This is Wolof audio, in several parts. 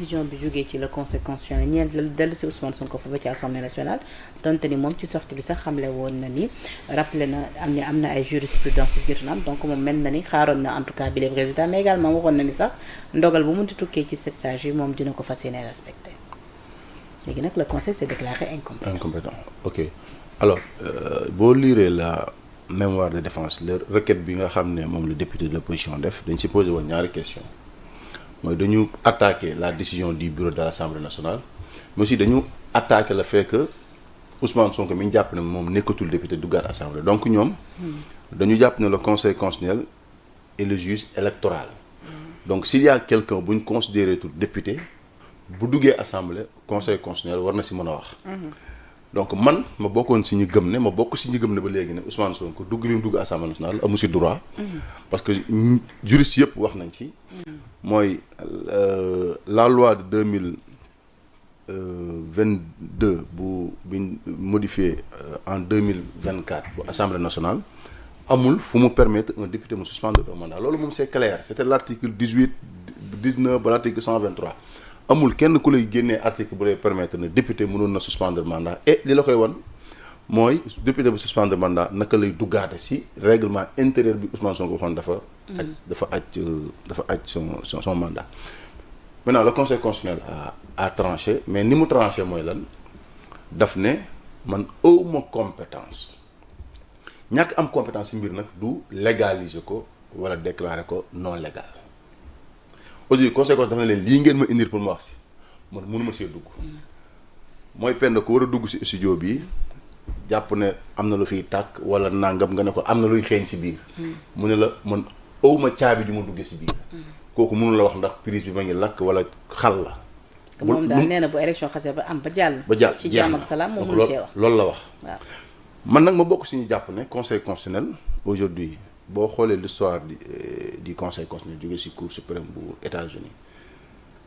décision bi jógee ci le conseil constitutionnel ñeent la dellu si Ousmane Sonko fa ba ci assemblée nationale donte ni moom ci sortie bi sax xamle woon na ni rappelé na am na ay jurisprudence yu jot na am donc moom mel na ni xaaroon na en tout cas bi les résultats mais également waxoon na ni sax ndogal bu munti tukkee ci 7 sages yi moom dina ko fas yéene respecté léegi nag le conseil s'est déclaré incompétent. Ok alors boo liiree la mémoire de défense la requête bi nga xam ne moom le député de l'opposition def dañ si posé woon ñaari question mooy dañu attaquer la décision du bureau de l'Assemblée nationale mais aussi dañu attaquer le fait que Ousmane Sonko mi ñu jàpp ne moom nekkatul député duggaat assemblée donc ñoom dañu jàpp ne le conseil constitutionnel est le juge électoral donc s'il y a quelqu'un bu ñu considéré tout député bu duggee assemblée conseil constitutionnel war na si mën a wax donc man ma bokkoon si ñu gëm ne ma bokk si ñu gëm ne ba léegi ne Ousmane Sonko dugg bi mu dugg assemblée nationale amu si droit parce que juriste yëpp wax nañ ci mooy la loi de 2022 bu biñ modifié en 2024 bu assemblée nationale amul fu mu permettre un député mu suspendre un mandat loolu moom c'est clair c'était l'article 18 19 ba l'article 123 amul kenn ku lay génnee article bu lay permettre ne député mënoon na suspendre mandat et li la koy wan mooy député bu suspendre mandat naka lay duggaate si règlement intérieur bi Ousmane Sonko waxoon dafa aj son mandat. Maintenant le conseil constitutionnel a tranché mais ni mu tranché mooy lan daf ne man awma compétence ñàkk am compétence si mbir nag du légaliser ko wala déclarer ko non légal aujourd'hui conseil constitutionnel dafa ne leen lii ngeen ma indil pour ma wax si man mënuma see dugg mooy penn ko war a dugg si studio bi jàpp ne am na lu fiy tàkk wala nangam nga ne ko am na luy xeeñ si biir mu ne la man awma caabi ju ma duggee si biir kooku mënu la wax ndax prise bi ma ngi lakk wala xal la parce que moom daal nee na bu élection xasee ba am ba jàll ci jàmm ak salaam moom mënu cee wax loolu la wax waaw man nag ma bokk si ñu jàpp ne conseil constitutionnel aujourd'hui boo xoolee l'histoire du conseil constitutionnel jógee ci cour suprême bu États-Unis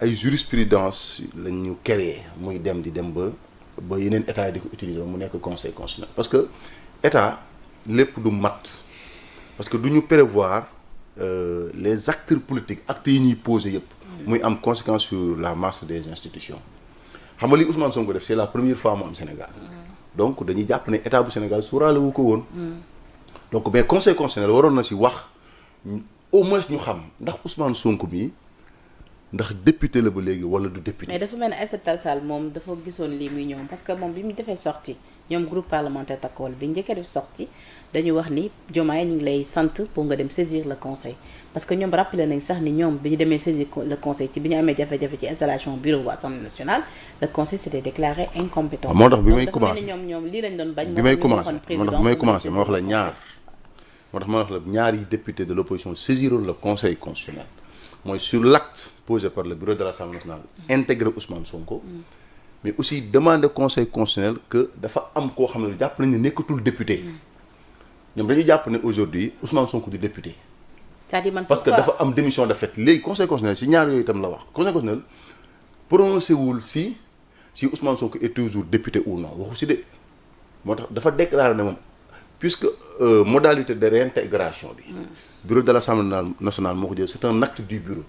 ay jurisprudence lañ ñu créé muy dem di dem ba yeneen état yi di ko utiliser ba mu nekk conseil constitutionnel parce que état lépp du mat parce que du ñu prévoir les acteurs politiques actes yi ñuy posé yëpp muy am conséquence sur la marche des institutions xam nga li Ousmane Sonko def c'est la première fois mu am Sénégal donc dañuy jàpp ne état bu Sénégal suuraale wu ko woon donc mais conseil constitutionnel waroon na si wax au moins ñu xam ndax Ousmane Sonko mi ndax député la ba léegi wala du député. mais dafa mel ne Aïssata Tall Sall moom dafa gisoon lii muy ñoom parce que moom bi mu defee sortie ñoom groupe parlementaire Takku Wallu bi njëkkee def sortie dañu wax ni Diomaye ñu ngi lay sant pour nga dem saisir le conseil parce que ñoom rappelé nañ sax ni ñoom bi ñu demee saisir le conseil ci bi ñu amee jafe-jafe ci installation bureau bu assemblée nationale le conseil s'était déclaré incompétent. moo tax bi may commencé ñoom lii lañ doon bañ. bi may commencé ma wax la ñaar moo tax ma wax la ñaari député de l'opposition saisiroon le conseil constitutionnel mooy sur l'acte posé par le bureau de l'Assemblée nationale intégrer Ousmane Sonko mais aussi demander conseil constitutionnel que dafa am koo xam ne jàpp nañ ne nekkatul député ñoom dañuy jàpp ne aujourd'hui Ousmane Sonko du député c'est-à-dire man parce que dafa am démission de fait léegi conseil constitutionnel si ñaar yooyu itam la wax conseil constitutionnel prononcé wul si Ousmane Sonko est toujours député ou non waxu si de moo tax dafa déclarer ne moom puisque modalité de réintégration bi bureau de l'Assemblée nationale moo ko jël c'est un acte du bureau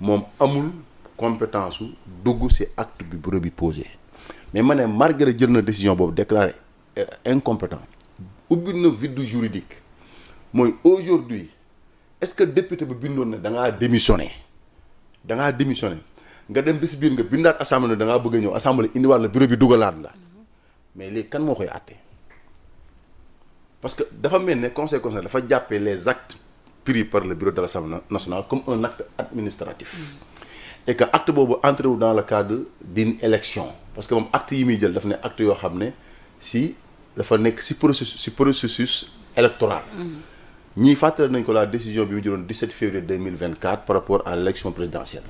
moom amul compétence su dugg ci acte bi bureau bi posé mais ma ne malgré jël na décision boobu déclaré incompétent ubbi na vide juridique mooy aujourd'hui est-ce que député bi bindoon ne da ngaa démissionné nga dem bi ci biir nga bindaat assemblée da ngaa bëgg a ñëw assemblée indiwaat la bureau bi dugalaat la mais léegi kan moo koy àtte parce que dafa mel ne conseil constitutionnel dafa jàppee les actes pris par le bureau de l'Assemblée nationale comme un acte administratif et que acte boobu entré wu dans le cadre d'une élection parce que moom acte yi muy jël dafa ne acte yoo xam ne si dafa nekk si processus électoral ñii fàttali nañ ko la décision bi mu jëloon 17 février 2024 par rapport à l'élection présidentielle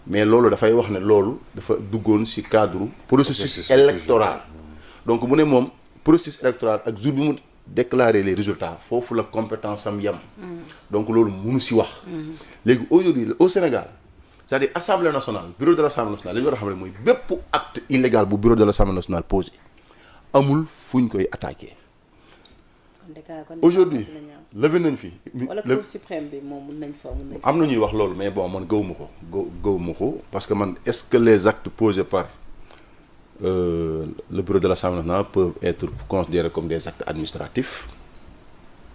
mais loolu dafay wax ne loolu dafa duggoon si cadre processus électoral donc mu ne moom processus électoral ak jour bi mu déclarer les résultats foofu la compétence am yem donc loolu mënu si wax léegi aujourd'hui au Sénégal c'est-à-dire Assemblée nationale bureau de l'Assemblée nationale li ñu war a xam ne mooy bépp acte illégal bu bureau de l'Assemblée nationale posé amul fu ñu koy attaquer aujourd'hui levé nañ fi. wala cour suprême bi moom mun nañ fa am na ñuy wax loolu mais bon man gëwuma ko gëwuma ko parce que man est-ce que les actes posés par le bureau de l'Assemblée nationale peuvent être considérés comme des actes administratifs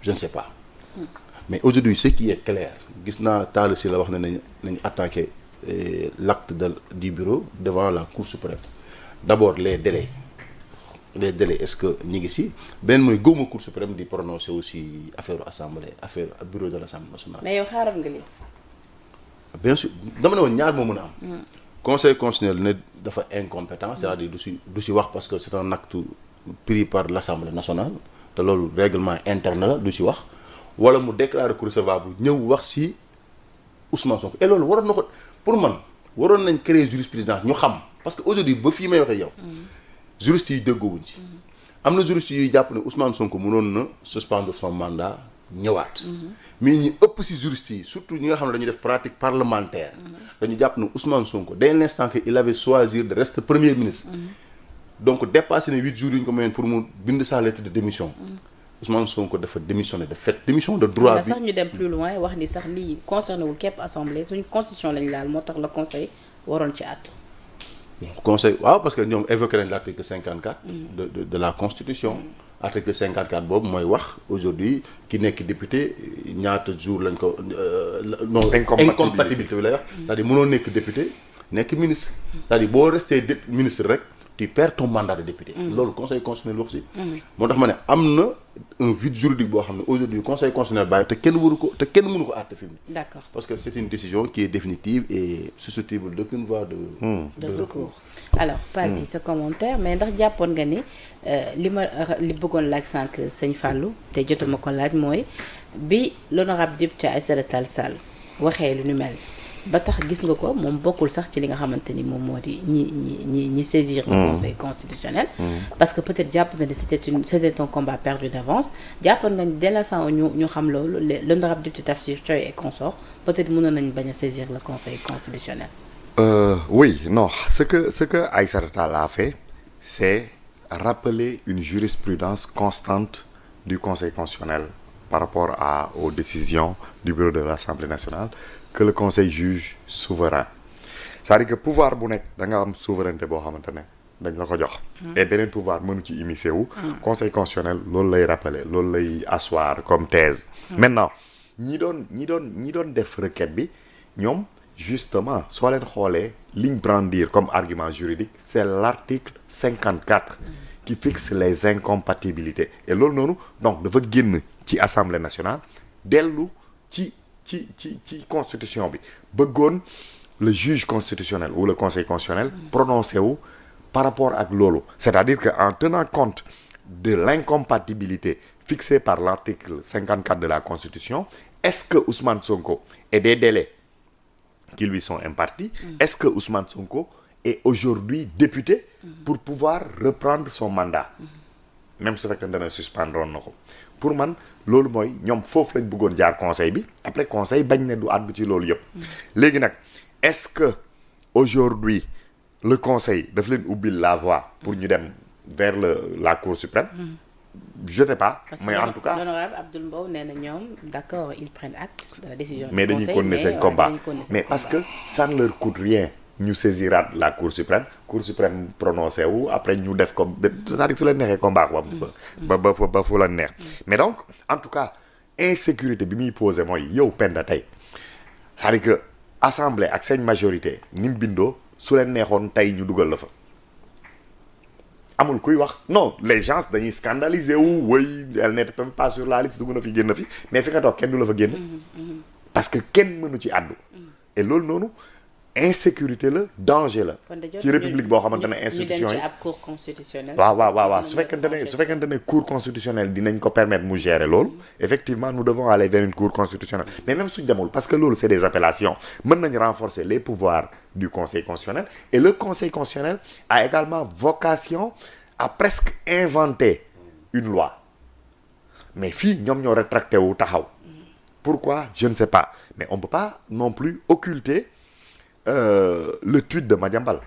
je ne sais pas. Mais aujourd'hui ce qui est clair gis naa Talla Sylla wax ne nañu attaquer l'acte du bureau devant la cour suprême d'abord les délais est-ce que ñi ngi si beneen mooy gëwuma cour suprême di prononcer aussi affaire bureau de l'Assemblée nationale. mais yow xaaral nga lii. bien sûr dama ne woon ñaar moo mën a am. conseil constitutionnel ne dafa incompétent c'est-à-dire du si wax parce que c'est un acte pris par l'Assemblée nationale te loolu règlement interne la du si wax wala mu déclarer que recevable ñëw wax si Ousmane Sonko et loolu waroon na ko pour man waroon nañ créer jurisprudence ñu xam parce que aujourd'hui ba fii may waxee yow. juristes yi déggoowuñ ci. am na juristes yuy jàpp ne Ousmane Sonko mënoon na suspendre son mandat ñëwaat. mais ñi ëpp ci juristes yi surtout ñi nga xam ne dañuy def pratique parlementaire. dañu jàpp ne Ousmane Sonko dès l'instant que il avait choisi de rester premier ministre. donc dépassé na 8 jours yu ñu ko mayoon pour mu bind sa lettre de démission. Ousmane Sonko dafa démissionné de fait démission de droit bi. sax ñu dem plus loin wax ni sax lii concerné wul képp assemblée suñu constitution lañu laal moo tax le conseil waroon ci àtt. conseil waaw parce que ñoom évoqué nañ l'article 54 de la constitution article 54 boobu mooy wax aujourd'hui ki nekk député ñaata jour lañ ko non incompatibilité bi lay wax c'est-à-dire mënoo nekk député nekk ministre c'est-à-dire boo resté ministre rek tu perds ton mandat de député loolu conseil constitutionnel wax si moo tax ma ne am na un vide juridique boo xam ne aujourd'hui conseil constitutionnel bàyyi te kenn mënu ko àtte fi mu d'accord parce que c'est une décision qui est définitive et susceptible d'aucune voie de recours. Alors Pathé sa commentaire mais ndax jàppoon nga ni li bëggoon laaj sànq sëñ Fallou te jotuma ko laaj mooy bi l'honorable député Aïssata Tall Sall waxee lu ñu mel ba tax gis nga ko moom bokkul sax ci li nga xamante ni moom moo di ñi saisir le conseil constitutionnel parce que peut-être jàpp na ni c'était un combat perdu d'avance jàppoon nga ni dès l'instant ñu xam loolu l'honorable député Tafsir Thioye et consort peut-être mënoon nañu bañ a saisir le conseil constitutionnel. Oui, non, ce que Aïssata Tall a fait, c'est rappeler une jurisprudence constante du Conseil constitutionnel par rapport aux décisions du bureau de l'Assemblée nationale que le Conseil juge souverain. C'est-à-dire que pouvoir bu nekk da nga am souveraineté boo xamante ne dañ la ko jox. Et beneen pouvoir mënu ci immiscer wu. Conseil constitutionnel loolu lay rappeler loolu lay asseoir comme thèse. Maintenant ñi doon def requête bi ñoom. Justement soo leen xoolee ligne brandir comme argument juridique c'est l'article 54 qui fixe les incompatibilités et loolu noonu donc dafa génn ci Assemblée nationale dellu ci constitution bi bëggoon le juge constitutionnel ou le conseil constitutionnel prononcé wu par rapport ak loolu c'est-à-dire que en tenant compte de l'incompatibilité fixée par l'article 54 de la Constitution est-ce que Ousmane Sonko et des délais qui lui sont impartis est-ce que Ousmane Sonko est aujourd'hui député pour pouvoir reprendre son mandat même su fekkee ne suspendre na ko pour man loolu mooy ñoom foofu lañ bëggoon jaar conseil bi après conseil bañ ne du àddu ci loolu yëpp léegi nag est-ce que aujourd'hui le conseil daf leen ubbil la voie pour ñu dem vers la cour suprême je sais pas mais en tout cas l'honorable Abdoul Mbow nee na ñoom d'accord ils prennent acte de la décision mais dañuy continuer seen combat mais parce que ça ne leur coûte rien ñu saisiraat la cour suprême prononcé wu après ñu def ko c'est-à-dire su leen neexee combat ba fu la neex mais donc en tout cas insécurité bi muy posé mooy yow Penda tey c'est-à-dire que assemblée ak seen majorité ni mu bindoo su leen neexoon tey ñu dugal la fa amul kuy wax non les gens dañuy scandaliser wu oui elle n'était même pas sur la liste dugg na fi génn fi mais fi nga toog kenn du la fa génn parce que kenn mënu ci àddu et loolu noonu insécurité la danger la ci république boo xamante ne institution yi cour constitutionnelle waaw su fekkente ne cour constitutionnelle dinañ ko permettre mu gérer loolu effectivement nous devons aller vers une cour constitutionnelle mais même suñ demul parce que loolu c'est des appellations mën nañ renforcer les pouvoirs du conseil constitutionnel et le conseil constitutionnel a également vocation à presque inventer une loi mais fii ñoom ñoo rétracté wu taxaw pourquoi je ne sais pas mais on peut pas non plus occulter le tweet de Madiambal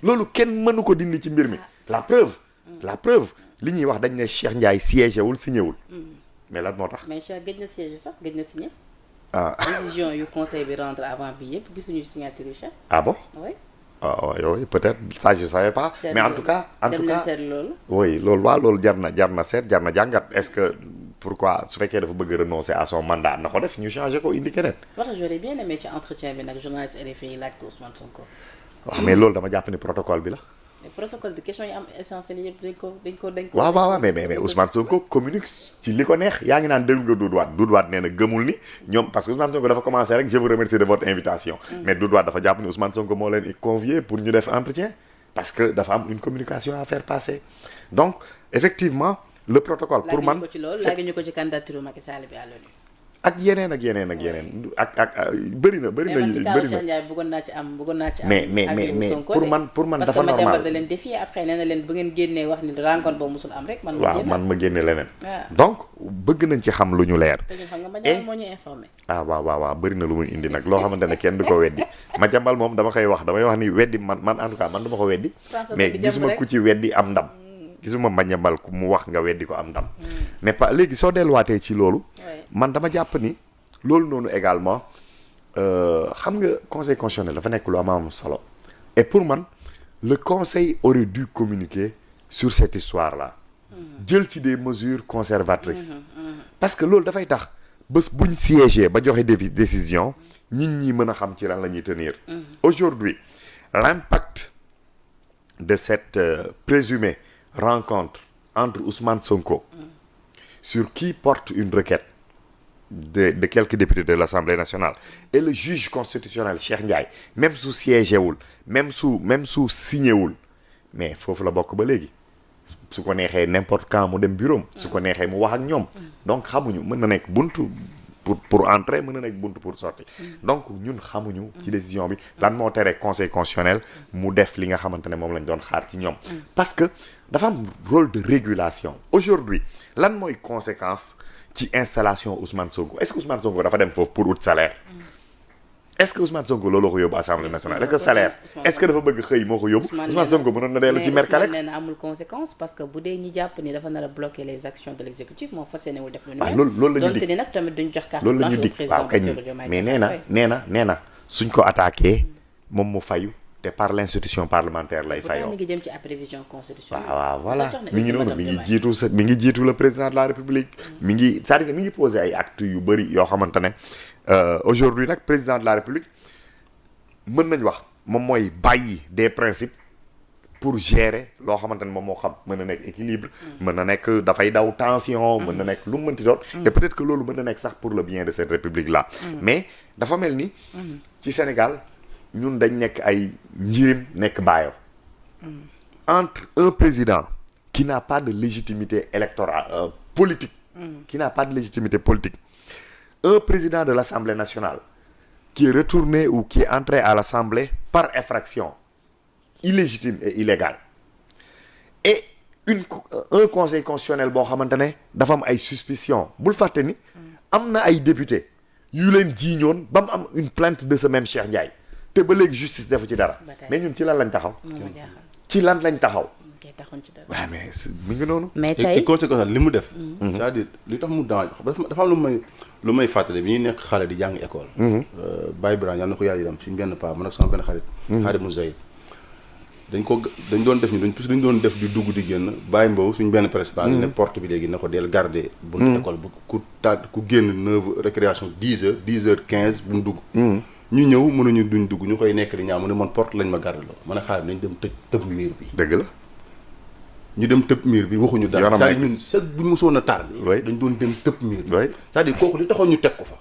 loolu kenn mënu ko dindi ci mbir mi la preuve li ñuy wax dañ ne Cheikh Ndiaye siégé wul signé wul mais lan moo tax mais Cheikh gëj na siège sax gëj na signé. ah décision yu conseil bi rendre avant bi yëpp gisuñu signature yu Cheikh. ah bon oui. ah oui peut-être ça je savais pas mais en tout cas seet loolu. oui loolu waaw loolu jar na seet jar na jàngat est-ce que pourquoi su fekkee dafa bëgg renoncer à son mandat na ko def ñu changer ko indi keneen. parce que j'aurais bien aimé ci entretien bi nag journaliste RFI yi laaj ko Ousmane Sonko. waaw mais loolu dama jàpp ni protocole bi la. mais protocole bi question yi am essentiel yëpp dañ ko. waaw mais Ousmane Sonko communique ci li ko neex yaa ngi naan déglu nga Doudou Wade nee na gëmul ni ñoom parce que Ousmane Sonko dafa commencé rek je vous remercie de votre invitation. mais Doudou Wade dafa jàpp ni Ousmane Sonko moo leen convié pour ñu def entretien parce que dafa am une communication à faire passer donc effectivement le protocole pour man laaj ñu ko ci candidature Macky Sall bi à l'ONU ak yeneen ak bëri na Cheikh Ndiaye bëggoon naa ci am mais pour man dafa normal parce que da leen défier après nee na leen bu ngeen génnee wax ni rencontre boobu musul am rek man ma génne leneen donc bëgg nañ ci xam lu ñu leer te ñu xam nga Madiambal moo ñu informé waaw bëri na lu muy indi nag loo xamante ne kenn du ko weddi Madiambal moom damay wax ni weddi man en tout cas man duma ko weddi mais gisuma ku ci weddi am ndam gisuma Madiambal ku mu wax nga weddi ko am ndam mais pas léegi soo delluwaatee ci loolu man dama jàpp ni loolu noonu également xam nga conseil constitutionnel dafa nekk lu am solo et pour man le conseil aurait dû communiquer sur cette histoire là jël ci des mesures conservatrices parce que loolu dafay tax bés buñ siégé ba joxe décision nit ñi mën a xam ci lan la ñuy tenir aujourd'hui l'impact de cette présumée rencontre entre Ousmane Sonko sur qui porte une requête de quelques députés de l'Assemblée nationale et le juge constitutionnel Cheikh Ndiaye même su siégé wul même su signé wul mais foofu la bokk ba léegi su ko neexee n'importe quand mu dem bureau su ko neexee mu wax ak ñoom donc xamuñu mën na nekk buntu pour entrer mën na nekk buntu pour sortir donc ñun xamuñu ci décision bi lan moo tere conseil constitutionnel mu def li nga xamante ne moom lañ doon xaar ci ñoom parce que dafa am rôle de régulation aujourd'hui lan mooy conséquence ci installation Ousmane Sonko est-ce que Ousmane Sonko dafa dem foofu pour ut salaire est-ce que Ousmane Sonko looloo ko yóbbu Assemblée nationale est-ce que salaire est-ce que dafa bëgg xëy moo ko yóbbu Ousmane Sonko mënoon na dellu ci Mercalex nee na amul conséquence parce que bu dee ñi jàpp ni dafa nar a bloquer les actions de l'exécutif moo fas yéenewul def lu loolu la ñu dig donte ni nag tamit duñ jox carte loolu la ñu blanche dig au président waaw kañ Bassirou Diomaye mais nee na suñ ko attaqué moom mu fayu te par l'institution parlementaire lay fayoo ñu ngi jëm ci prévision constitutionnelle waaw voilà mi ngi noonu mi ngi jiitu le président de la République mi ngi c'est-à-dire mi ngi posé ay actes yu bëri yoo xamante ne aujourd'hui nag président de la République mën nañ wax moom mooy bàyyi des principes pour gérer loo xamante ne moom moo xam mën na nekk équilibre mën na nekk dafay daw tension mën na nekk lu mu mënti doon et peut-être que loolu mën na nekk sax pour le bien de cette république là mais dafa mel ni ci Sénégal ñun dañ nekk ay njirim nekk baayo entre un président qui n'a pas de légitimité électorale politique qui n'a pas de légitimité politique un président de l'Assemblée nationale qui est retourné ou qui est entré à l'Assemblée par effraction illégitime et illégale et un conseil constitutionnel boo xamante ne dafa am ay suspicion bul fàtte ni am na ay député yu leen jiiñoon ba mu am une plainte de ce même Cheikh Ndiaye te ba léegi justice defu ci dara mais ñun ci lan lañ taxaw ci lan lañ taxaw waaw mais mi ngi noonu mais tey conséquence li mu def c'est-à-dire li tax mu danger dafa am lu may fàttali bi ñuy nekk xale di jàng école Baye Birane yàlla na ko yàlla yam suñu benn paa man ak sama benn xarit mu Zayid dañ doon def ni puisque dañ doon def di dugg di génn Baye Mbow suñu benn principal ne porte bi léegi na ko del garder buntu école bu ku génn 9 récréation 10h15 bu mu dugg ñu ñëw mënuñu duñ dugg ñu koy nekk di ñaaw mu ne man porte lañ ma garder loo man a xaaral nañ dem tëb miir bi dëgg la ñu dem tëb miir bi waxuñu dara c'est-à-dire ñun sag bi mosoon a tar bi dañ doon dem tëb miir bi c'est-à-dire kooku li taxoon ñu teg ko fa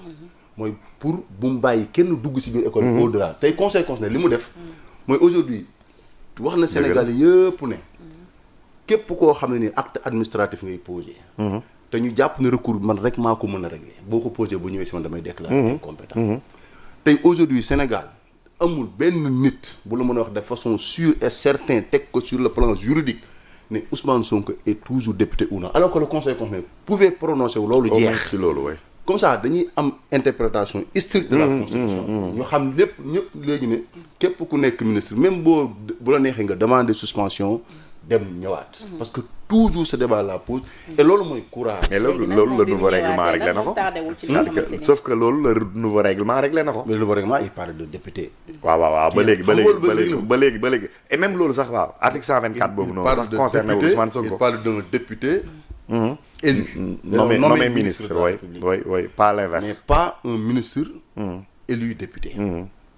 mooy pour bu mu bàyyi kenn dugg si biir école au-delà tey conseil constitutionnel li mu def mooy aujourd'hui wax na Sénégal yëpp ne képp koo xam ne ni acte administratif ngay posé te ñu jàpp ne recours man rek maa ko mën a régler boo ko posé bu ñëwee si man damay déclarer incompétent tey aujourd'hui Sénégal amul benn nit bu la mën a wax de façon sûre et certain teg ko sur le plan juridique ne Ousmane Sonko est toujours député ou non alors que le conseil constitutionnel pouvait prononcer wu loolu jeex ci loolu way comme ça dañuy am interprétation stricte de la constitution ñu xam lépp ñëpp léegi ne képp ku nekk ministre même bu la neexee nga demander suspension dem ñëwaat. parce que toujours ce débat la pose. et loolu mooy courage. mais loolu le nouveau règlement réglé na ko. sauf que loolu le nouveau règlement réglé na ko. mais le nouveau règlement il parle de député. waaw ba léegi et même loolu sax waaw article 124 boobu noonu sax concerné wu Ousmane Sonko. il parle d'un député. élu. nommé ministre oui pas l'inverse. mais pas un ministre. élu député.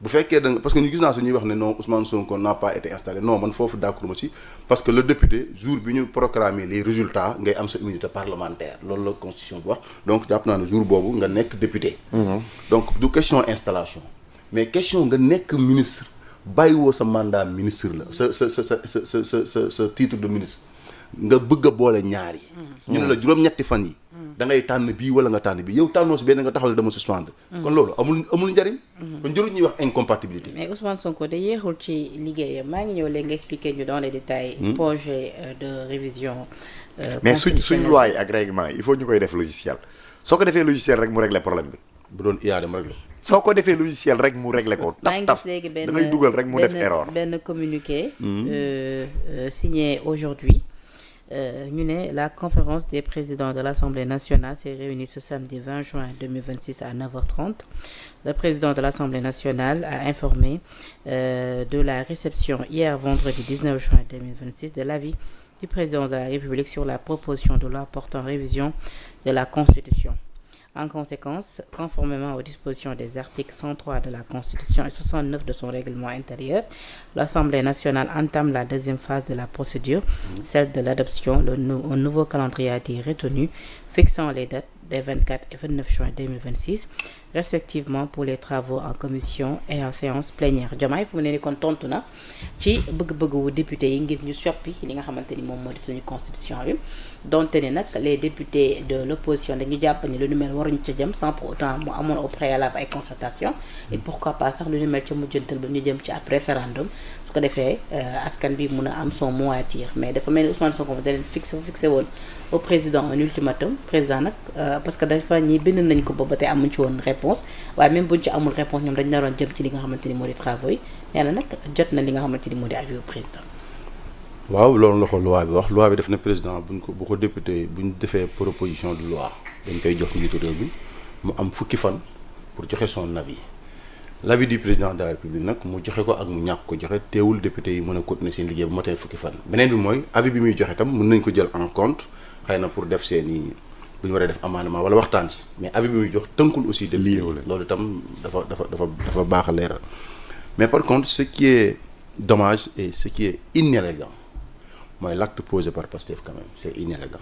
bu fekkee da nga parce que ñu gis naa su ñuy wax ne non Ousmane Sonko n'a pas été installé non man foofu d'accord ma si parce que le député jour bi ñu proclamer les résultats ngay am sa immunité parlementaire loolu la constitution bi wax donc jàpp naa ne jour boobu nga nekk député. donc du question installation mais question nga nekk ministre bàyyiwoo sa mandat ministre la sa titre de ministre nga bëgg a boole ñaar yi. ñu ne la juróom-ñetti fan yi. da ngay tànn bii wala nga tànn bii yow tànnoo si benn nga taxaw dama suspendre. kon loolu amul njariñ. kon jëruñ ñuy wax incompatibilité. mais Ousmane Sonko de yéexul ci liggéeyam maa ngi ñëw léegi nga expliquer ñu dans les détails. projet de révision. mais suñ loi yi ak règlement il faut ñu koy def logiciel soo ko defee logiciel rek mu régler problème bi. bu doon IA dem régler. soo ko defee logiciel rek mu régler ko. taf da ngay dugal rek mu def erreur. benn communiqué. signé aujourd'hui. La conférence des présidents de l'Assemblée nationale s'est réunie ce samedi 20 juin 2026 à 9h30. Le président de l'Assemblée nationale a informé de la réception hier vendredi 19 juin 2026 de l'avis du président de la République sur la proposition de loi portant révision de la Constitution. En conséquence, conformément aux dispositions des articles 103 de la Constitution et 69 de son règlement intérieur, l'Assemblée nationale entame la deuxième phase de la procédure, celle de l'adoption. Un nouveau calendrier a été retenu, fixant les dates des 24 et 29 juin 2026, respectivement pour les travaux en commission et en séance plénière. Diomaye fu mu ne ni kon tontu na ci bëgg-bëgg wu député yi ngir ñu soppi li nga xamante ni moom moo di suñu constitution bi donte ni nag les députés de l'opposition dañu jàpp ni lu nu mel waruñu ca jëm sans pour autant mu amoon au préalable ay concertation et pourquoi pas sax lu nu mel ca mujjantal ba ñu jëm ci ab référendum su ko defee askan bi mun a am son mot à dire mais dafa mel ni Ousmane Sonko da leen fixé woon au président un ultimatum président nag parce que dafa ñi bind nañ ko ba tey amuñ ci woon réponse waaye même buñ ci amul réponse ñoom dañ naroon jëm ci li nga xamante ni moo di travaux yi nee na nag jot na li nga xamante ni moo di avis au président. waaw loolu la ko loi bi wax loi bi def na président bu ko député bu ñu defee proposition de loi dañ koy jox njiitu réew mi mu am fukki fan pour joxe son avis l'avis du président de la république nag mu joxe ko ak mu ñàkk ko joxe teewul député yi mën a continuer seen liggéey bu motee fukki fan beneen bi mooy avis bi muy joxe tam mën nañ ko jël en compte xëy na pour def seeni bu ñu waree def amendement wala waxtaan si mais avis bi muy jox tënkul aussi de lii loolu itam dafa baax a leeral mais par contre ce qui est dommage et ce qui est inélégant mooy l'acte posé par Pastef quand même c'est inélégant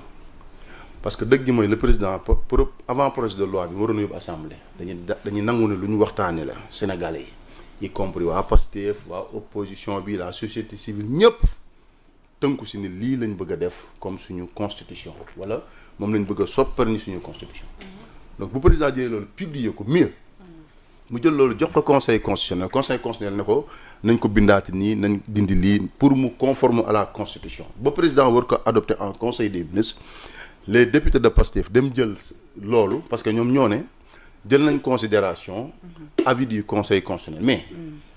parce que dëgg gi mooy le président pour avant projet de loi bi waroon na yóbbu assemblée dañuy nangu ne lu ñu waxtaanee la sénégalais yi y compris waa Pastef waa opposition bi la société civile ñëpp tënku si ni lii lañ bëgg a def comme suñu constitution wala moom lañ bëgg a soppar ni suñu constitution donc bu président jëlee loolu publier ko mieux mu jël loolu jox ko conseil constitutionnel ne ko nañ ko bindaati nii nañ dindi lii pour mu conforme à la constitution ba président war ko adopter en conseil des ministres les députés de Pastef dem jël loolu parce que ñoom ñoo ne jël nañ considération avis du conseil constitutionnel mais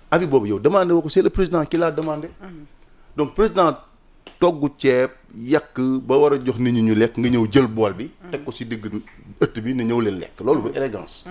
avis boobu yow demandé woo ko c'est le président qui l'a demandé donc président togg ceeb yàq ba war a jox nit ñi ñu lekk nga ñëw jël bool bi teg ko ci digg ëtt bi ne ñëw leen lekk loolu du élégance